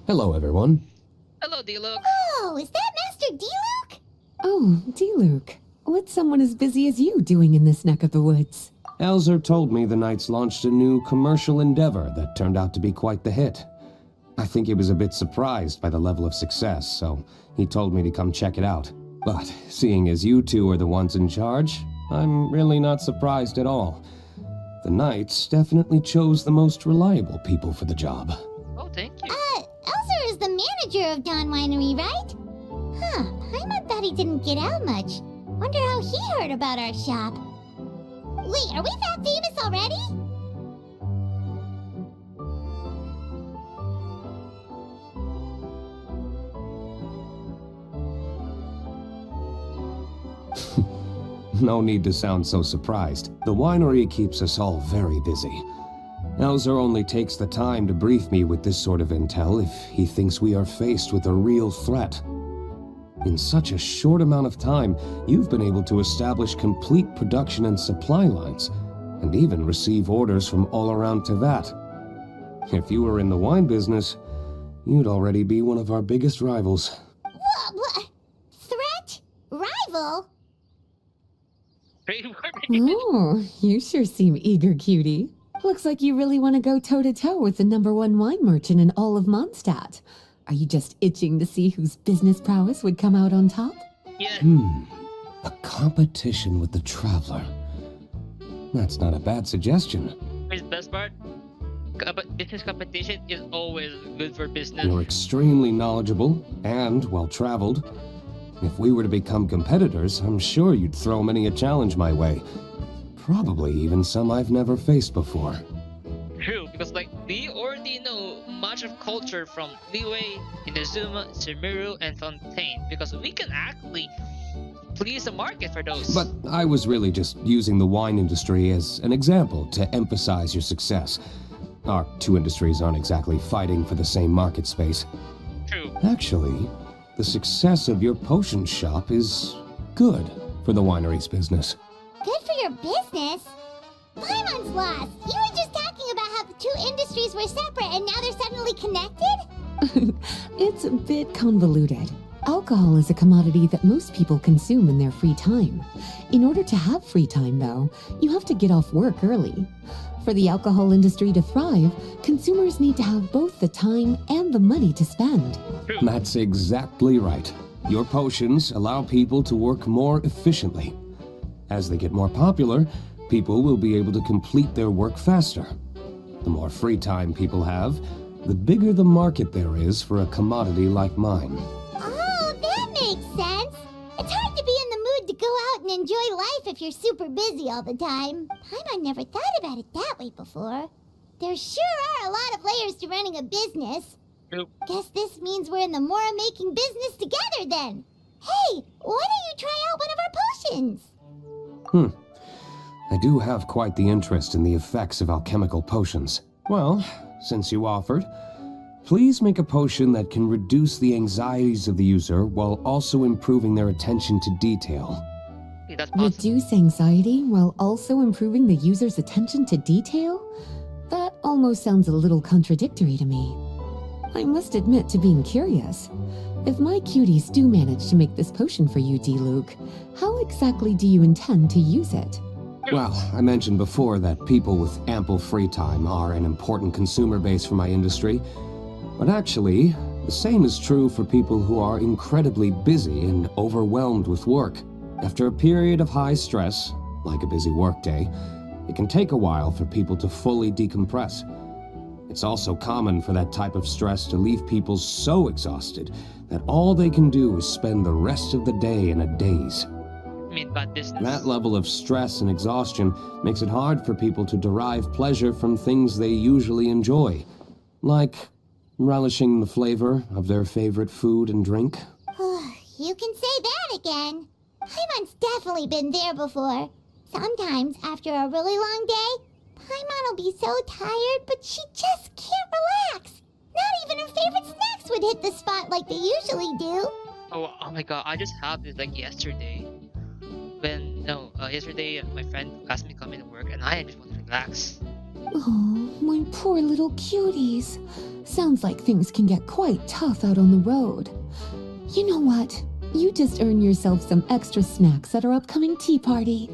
Hello, everyone. Hello, Diluc. Oh, is that Master Diluc? Oh, Diluc. What's someone as busy as you doing in this neck of the woods? Elzer told me the Knights launched a new commercial endeavor that turned out to be quite the hit. I think he was a bit surprised by the level of success, so he told me to come check it out. But seeing as you two are the ones in charge, I'm really not surprised at all. The Knights definitely chose the most reliable people for the job. Oh, thank you. Elzer is the manager of Dawn Winery, right? Huh, Paimon thought he didn't get out much. Wonder how he heard about our shop. Wait, are we that famous already? No need to sound so surprised. The winery keeps us all very busy. Elzer only takes the time to brief me with this sort of intel if he thinks we are faced with a real threat. In such a short amount of time, you've been able to establish complete production and supply lines, and even receive orders from all around Tevat. If you were in the wine business, you'd already be one of our biggest rivals. What? Threat? Rival? Oh, you sure seem eager, cutie. Looks like you really want to go toe-to-toe with the #1 wine merchant in all of Mondstadt. Are you just itching to see whose business prowess would come out on top? Yeah. A competition with the Traveler. That's not a bad suggestion. Here's the best part. Business competition is always good for business. You're extremely knowledgeable and well-traveled. If we were to become competitors, I'm sure you'd throw many a challenge my way. Probably even some I've never faced before. True, because we already know much of culture from Liyue, Inazuma, Sumeru, and Fontaine, because we can actually please the market for those. But I was really just using the wine industry as an example to emphasize your success. Our two industries aren't exactly fighting for the same market space. True. Actually, the success of your potion shop is good for the winery's business. Good for your business? Paimon's lost. You were just talking about how the two industries were separate and now they're suddenly connected? It's a bit convoluted. Alcohol is a commodity that most people consume in their free time. In order to have free time, though, you have to get off work early. For the alcohol industry to thrive, consumers need to have both the time and the money to spend. True. That's exactly right. Your potions allow people to work more efficiently. As they get more popular, people will be able to complete their work faster. The more free time people have, the bigger the market there is for a commodity like mine. Oh, that makes sense. It's hard to be in the mood to go out and enjoy life if you're super busy all the time. Paimon never thought about it that way before. There sure are a lot of layers to running a business. True. Guess this means we're in the Mora-making business together then. Hey, why don't you try out one of our potions? I do have quite the interest in the effects of alchemical potions. Well, since you offered, please make a potion that can reduce the anxieties of the user while also improving their attention to detail. Okay, that's possible. Reduce anxiety while also improving the user's attention to detail? That almost sounds a little contradictory to me. I must admit to being curious. If my cuties do manage to make this potion for you, Diluc, how exactly do you intend to use it? Well, I mentioned before that people with ample free time are an important consumer base for my industry. But actually, the same is true for people who are incredibly busy and overwhelmed with work. After a period of high stress, like a busy workday, it can take a while for people to fully decompress. It's also common for that type of stress to leave people so exhausted that all they can do is spend the rest of the day in a daze. I mean, bad business. That level of stress and exhaustion makes it hard for people to derive pleasure from things they usually enjoy, like relishing the flavor of their favorite food and drink. You can say that again. Paimon's definitely been there before. Sometimes, after a really long day, Paimon will be so tired, but she just can't relax. Not even her favorite snacks would hit the spot like they usually do. Oh my god, I just had this yesterday. Yesterday my friend asked me to come in to work and I just want to relax. Oh, my poor little cuties. Sounds like things can get quite tough out on the road. You know what? You just earn yourself some extra snacks at our upcoming tea party.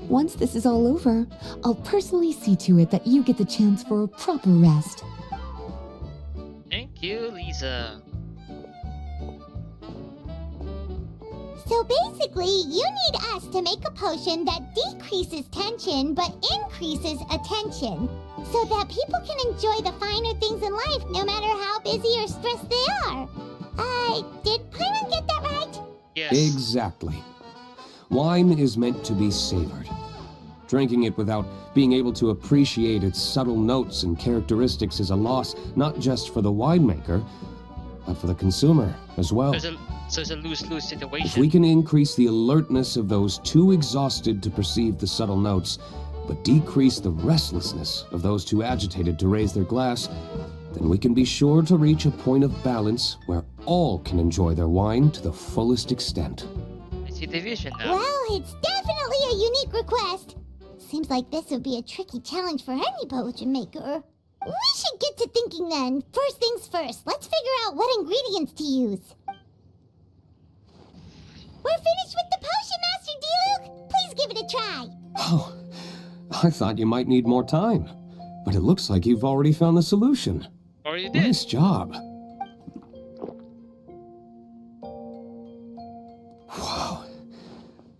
Once this is all over, I'll personally see to it that you get the chance for a proper rest. Thank you, Lisa. So basically, you need us to make a potion that decreases tension but increases attention, so that people can enjoy the finer things in life no matter how busy or stressed they are. Did Paimon get that right? Yes. Exactly. Wine is meant to be savored. Drinking it without being able to appreciate its subtle notes and characteristics is a loss not just for the winemaker, but for the consumer as well. So it's a lose-lose situation. If we can increase the alertness of those too exhausted to perceive the subtle notes, but decrease the restlessness of those too agitated to raise their glass, then we can be sure to reach a point of balance where all can enjoy their wine to the fullest extent. I see the vision now. Well, it's definitely a unique request. Seems like this would be a tricky challenge for any potion maker. We should get to thinking then. First things first, let's figure out what ingredients to use. We're finished with the potion, Master Diluc. Please give it a try. Oh, I thought you might need more time, but it looks like you've already found the solution. Or you did. Nice job. Wow.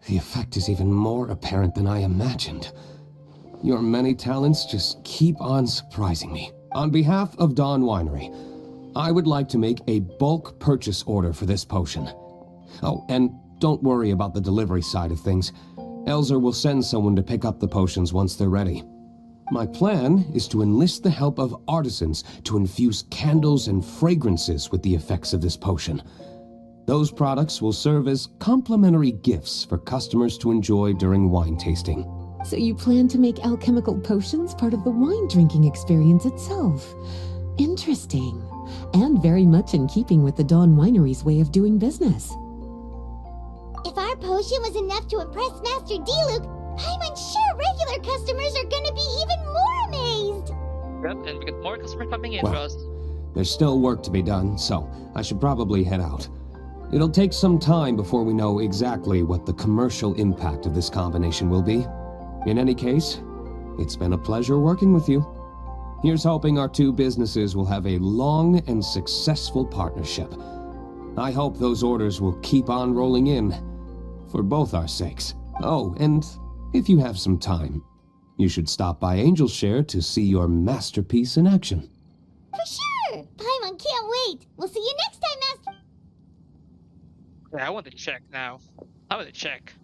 The effect is even more apparent than I imagined. Your many talents just keep on surprising me. On behalf of Dawn Winery, I would like to make a bulk purchase order for this potion. Oh, and don't worry about the delivery side of things. Elzer will send someone to pick up the potions once they're ready. My plan is to enlist the help of artisans to infuse candles and fragrances with the effects of this potion. Those products will serve as complimentary gifts for customers to enjoy during wine tasting. So you plan to make alchemical potions part of the wine drinking experience itself. Interesting. And very much in keeping with the Dawn Winery's way of doing business. If our potion was enough to impress Master Diluc, Paimon's sure regular customers are gonna be even more amazed. Yep, and we get more customers coming in Well, for us. There's still work to be done, so I should probably head out. It'll take some time before we know exactly what the commercial impact of this combination will be. In any case, it's been a pleasure working with you. Here's hoping our two businesses will have a long and successful partnership. I hope those orders will keep on rolling in, for both our sakes. Oh, and if you have some time, you should stop by Angel's Share to see your masterpiece in action. For sure! Paimon can't wait. We'll see you next time, Master. Yeah, I want to check now. I want to check.